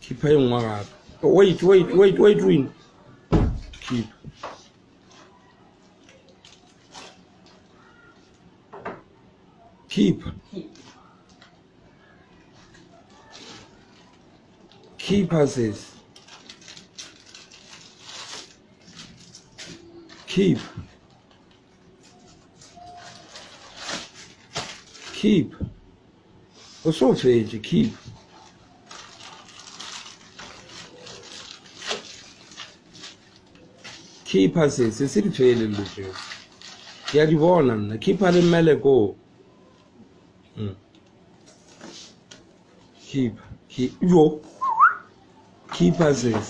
Keep paying one up. Oh, wait, Win. Keep. Keep. Keep passes. Keep. Keep. What's so fake? Keep. Keep passes. It's still failing. Yeah, you want keep at the melee go. Keep. Yo. Keep passes.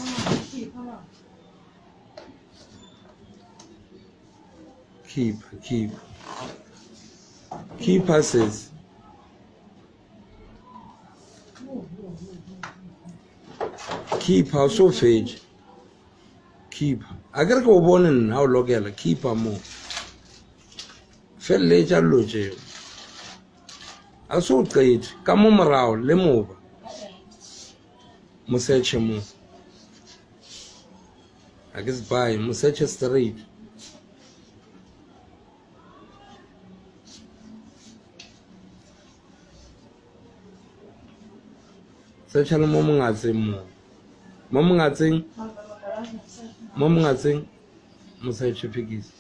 Keep passes. Keep how so fage. Keep. I gotta go born in how logella. Keep a more. Fell later loge. I saw it. Come on around. Let move. Museche mo. I guess by Museche Street. Such a moment I say more. Mom, I think Museche Piggies.